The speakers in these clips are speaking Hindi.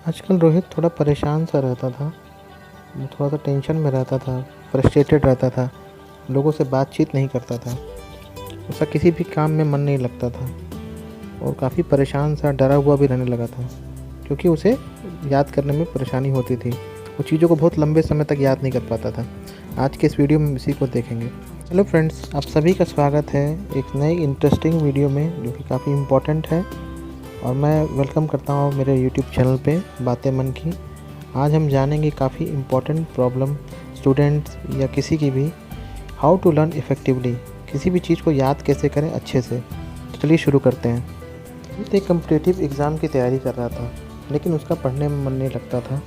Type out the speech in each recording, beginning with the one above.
आजकल रोहित थोड़ा परेशान सा रहता था। वो थोड़ा सा टेंशन में रहता था, फ्रस्ट्रेटेड रहता था, लोगों से बातचीत नहीं करता था। उसका किसी भी काम में मन नहीं लगता था और काफ़ी परेशान सा, डरा हुआ भी रहने लगा था, क्योंकि उसे याद करने में परेशानी होती थी। वो चीज़ों को बहुत लंबे समय तक याद नहीं कर पाता था। आज के इस वीडियो में इसी को देखेंगे। हेलो फ्रेंड्स, आप सभी का स्वागत है एक नई इंटरेस्टिंग वीडियो में, जो कि काफ़ी इम्पोर्टेंट है। और मैं वेलकम करता हूँ मेरे यूट्यूब चैनल पे बातें मन की। आज हम जानेंगे काफ़ी इम्पोर्टेंट प्रॉब्लम स्टूडेंट्स या किसी की भी, हाउ टू लर्न इफ़ेक्टिवली, किसी भी चीज़ को याद कैसे करें अच्छे से। तो चलिए शुरू करते हैं। रोहित एक कम्पिटिटिव एग्ज़ाम की तैयारी कर रहा था, लेकिन उसका पढ़ने में मन नहीं लगता था,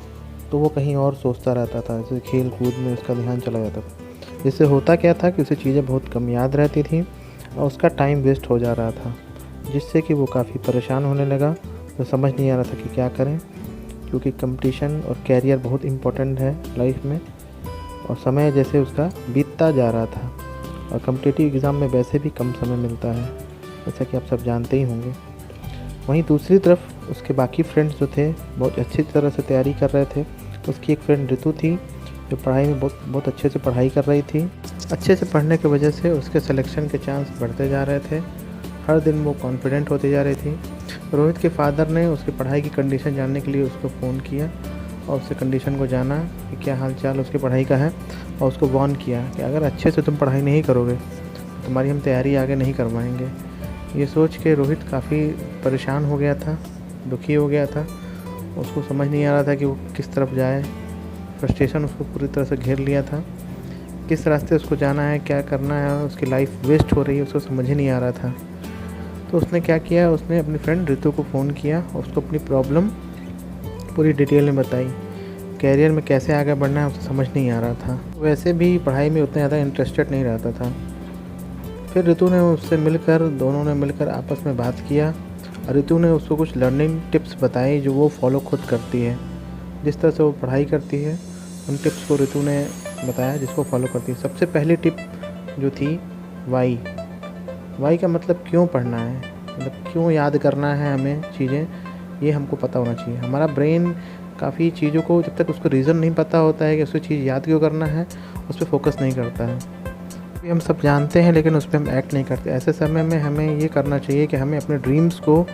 तो वो कहीं और सोचता रहता था। जैसे खेल कूद में उसका ध्यान चला जाता था। जिससे होता क्या था कि उसे चीज़ें बहुत कम याद रहती थी और उसका टाइम वेस्ट हो जा रहा था, जिससे कि वो काफ़ी परेशान होने लगा। तो समझ नहीं आ रहा था कि क्या करें, क्योंकि कंपटीशन और कैरियर बहुत इम्पोर्टेंट है लाइफ में, और समय जैसे उसका बीतता जा रहा था। और कम्पिटिटिव एग्ज़ाम में वैसे भी कम समय मिलता है, जैसा कि आप सब जानते ही होंगे। वहीं दूसरी तरफ उसके बाकी फ्रेंड्स जो थे, बहुत अच्छी तरह से तैयारी कर रहे थे। उसकी एक फ्रेंड ऋतु थी, जो पढ़ाई में बहुत अच्छे से पढ़ाई कर रही थी। अच्छे से पढ़ने की वजह से उसके सिलेक्शन के चांस बढ़ते जा रहे थे। हर दिन वो कॉन्फिडेंट होती जा रही थी। रोहित के फादर ने उसकी पढ़ाई की कंडीशन जानने के लिए उसको फ़ोन किया और उससे कंडीशन को जाना कि क्या हाल चाल उसकी पढ़ाई का है, और उसको वार्न किया कि अगर अच्छे से तुम पढ़ाई नहीं करोगे तो तुम्हारी हम तैयारी आगे नहीं करवाएंगे। ये सोच के रोहित काफ़ी परेशान हो गया था, दुखी हो गया था। उसको समझ नहीं आ रहा था कि वो किस तरफ जाए। फ्रस्ट्रेशन उसको पूरी तरह से घेर लिया था। किस रास्ते उसको जाना है, क्या करना है, उसकी लाइफ वेस्ट हो रही है, उसको समझ ही नहीं आ रहा था। तो उसने क्या किया, उसने अपनी फ्रेंड ऋतु को फ़ोन किया और उसको अपनी प्रॉब्लम पूरी डिटेल में बताई। कैरियर में कैसे आगे बढ़ना है उसे समझ नहीं आ रहा था। वैसे भी पढ़ाई में उतना ज़्यादा इंटरेस्टेड नहीं रहता था। फिर ऋतु ने उससे मिलकर, दोनों ने मिलकर आपस में बात किया और ऋतु ने उसको कुछ लर्निंग टिप्स बताई जो वो फॉलो खुद करती है। जिस तरह से वो पढ़ाई करती है, उन टिप्स को ऋतु ने बताया जिसको फॉलो करती है। सबसे पहली टिप जो थी, वाई। वाई का मतलब क्यों पढ़ना है, मतलब क्यों याद करना है हमें चीज़ें, ये हमको पता होना चाहिए। हमारा ब्रेन काफ़ी चीज़ों को, जब तक उसको रीज़न नहीं पता होता है कि उसको चीज़ याद क्यों करना है, उस पर फोकस नहीं करता है। ये हम सब जानते हैं, लेकिन उस पर हम एक्ट नहीं करते। ऐसे समय में हमें ये करना चाहिए कि हमें अपने ड्रीम्स को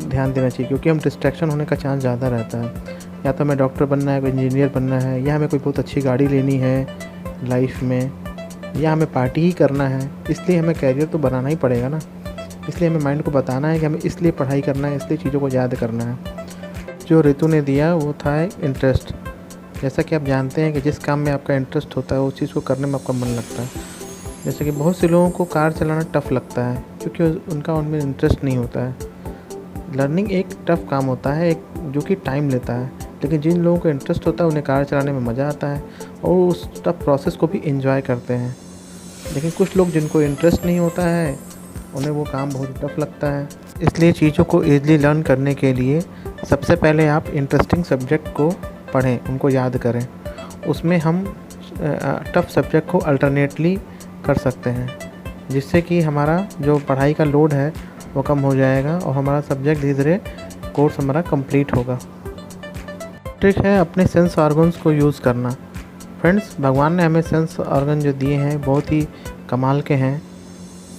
ध्यान देना चाहिए, क्योंकि हम डिस्ट्रैक्शन होने का चांस ज़्यादा रहता है। या तो हमें डॉक्टर बनना है, कोई इंजीनियर बनना है, या हमें कोई बहुत अच्छी गाड़ी लेनी है लाइफ में, या हमें पार्टी ही करना है। इसलिए हमें कैरियर तो बनाना ही पड़ेगा ना। इसलिए हमें माइंड को बताना है कि हमें इसलिए पढ़ाई करना है, इसलिए चीज़ों को याद करना है। जो ऋतु ने दिया वो था इंटरेस्ट। जैसा कि आप जानते हैं कि जिस काम में आपका इंटरेस्ट होता है, उस चीज़ को करने में आपका मन लगता है। जैसे कि बहुत से लोगों को कार चलाना टफ़ लगता है, क्योंकि उनका उनमें इंटरेस्ट नहीं होता है। लर्निंग एक टफ़ काम होता है, एक जो कि टाइम लेता है, लेकिन जिन लोगों को इंटरेस्ट होता है उन्हें कार चलाने में मज़ा आता है और उस टफ़ प्रोसेस को भी एंजॉय करते हैं। लेकिन कुछ लोग जिनको इंटरेस्ट नहीं होता है, उन्हें वो काम बहुत टफ़ लगता है। इसलिए चीज़ों को ईज़िली लर्न करने के लिए सबसे पहले आप इंटरेस्टिंग सब्जेक्ट को पढ़ें, उनको याद करें। उसमें हम टफ़ सब्जेक्ट को अल्टरनेटली कर सकते हैं, जिससे कि हमारा जो पढ़ाई का लोड है वो कम हो जाएगा और हमारा सब्जेक्ट धीरे धीरे कोर्स हमारा कंप्लीट होगा। ट्रिक है अपने सेंस ऑर्गन्स को यूज़ करना। फ्रेंड्स, भगवान ने हमें सेंस ऑर्गन जो दिए हैं बहुत ही कमाल के हैं।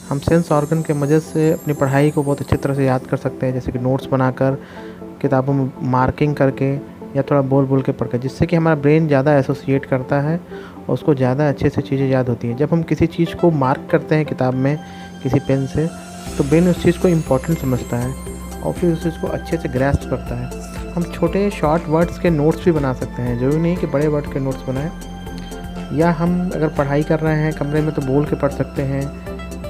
हम सेंस ऑर्गन के मदद से अपनी पढ़ाई को बहुत अच्छी तरह से याद कर सकते हैं, जैसे कि नोट्स बनाकर, किताबों में मार्किंग करके, या थोड़ा बोल बोल के पढ़कर, जिससे कि हमारा ब्रेन ज़्यादा एसोसिएट करता है और उसको ज़्यादा अच्छे से चीज़ें याद होती हैं। जब हम किसी चीज़ को मार्क करते हैं किताब में किसी पेन से, तो ब्रेन उस चीज़ को इम्पोर्टेंट समझता है और फिर उस चीज़ को अच्छे से ग्रैस्प करता है। हम छोटे शॉर्ट वर्ड्स के नोट्स भी बना सकते हैं, ज़रूरी नहीं कि बड़े वर्ड के नोट्स बनाएं। या हम अगर पढ़ाई कर रहे हैं कमरे में तो बोल के पढ़ सकते हैं,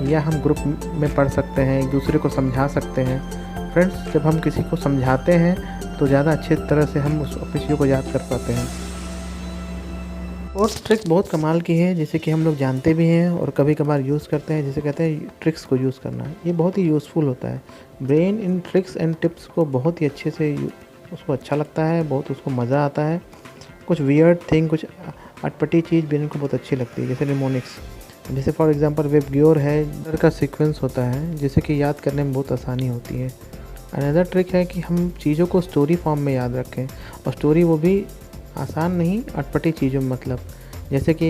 या हम ग्रुप में पढ़ सकते हैं, एक दूसरे को समझा सकते हैं। फ्रेंड्स, जब हम किसी को समझाते हैं तो ज़्यादा अच्छी तरह से हम उस चीज़ों को याद कर पाते हैं। और ट्रिक बहुत कमाल की है, जिसे कि हम लोग जानते भी हैं और कभी कभार यूज़ करते हैं, जिसे कहते हैं ट्रिक्स को यूज़ करना। ये बहुत ही यूज़फुल होता है। Brain in tricks and tips को बहुत ही अच्छे से उसको अच्छा लगता है, बहुत उसको मज़ा आता है। कुछ वियर्ड थिंग, कुछ अटपटी चीज़ ब्रेन को बहुत अच्छी लगती है, जैसे निमोनिक्स। जैसे फॉर एग्जांपल वेबग्योर है का सीक्वेंस होता है, जिसे कि याद करने में बहुत आसानी होती है। अनदर ट्रिक है कि हम चीज़ों को स्टोरी फॉर्म में याद रखें, और स्टोरी वो भी आसान नहीं, अटपटी चीज़ों में। मतलब जैसे कि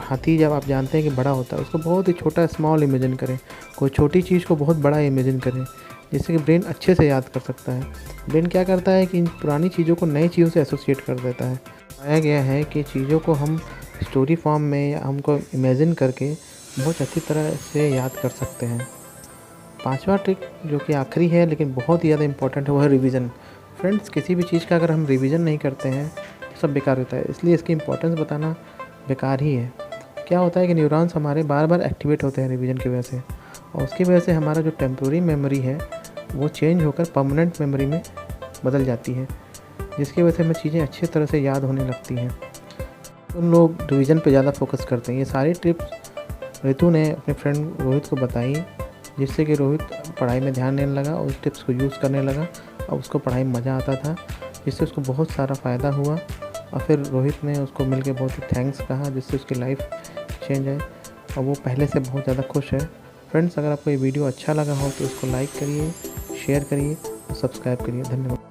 हाथी जब आप जानते हैं कि बड़ा होता है, उसको बहुत ही छोटा स्मॉल इमेजिन करें। कोई छोटी चीज़ को बहुत बड़ा इमेजिन करें, जिससे कि ब्रेन अच्छे से याद कर सकता है। ब्रेन क्या करता है कि इन पुरानी चीज़ों को नई चीज़ों से एसोसिएट कर देता है। पाया गया है कि चीज़ों को हम स्टोरी फॉर्म में या हमको इमेजिन करके बहुत अच्छी तरह से याद कर सकते हैं। पांचवा ट्रिक जो कि आखिरी है लेकिन बहुत ही ज़्यादा इम्पोर्टेंट है, वो है रिवीजन। फ्रेंड्स, किसी भी चीज़ का अगर हम रिवीजन नहीं करते हैं तो सब बेकार होता है, इसलिए इसकी इम्पोर्टेंस बताना बेकार ही है। क्या होता है कि न्यूरॉन्स हमारे बार बार एक्टिवेट होते हैं रिवीजन की वजह से, और उसकी वजह से हमारा जो टेम्प्रोरी मेमोरी है वो चेंज होकर परमानेंट मेमोरी में बदल जाती है, जिसकी वजह से हमें चीज़ें अच्छी तरह से याद होने लगती हैं। उन लोग रिवीजन पे ज़्यादा फोकस करते हैं। ये सारी टिप्स रितु ने अपने फ्रेंड रोहित को बताई, जिससे कि रोहित पढ़ाई में ध्यान देने लगा और उस टिप्स को यूज़ करने लगा, और उसको पढ़ाई में मज़ा आता था, जिससे उसको बहुत सारा फ़ायदा हुआ। और फिर रोहित ने उसको मिलके बहुत ही थैंक्स कहा, जिससे उसकी लाइफ चेंज है और वो पहले से बहुत ज़्यादा खुश है। फ्रेंड्स, अगर आपको ये वीडियो अच्छा लगा हो तो इसको लाइक करिए, शेयर करिए और सब्सक्राइब करिए। धन्यवाद।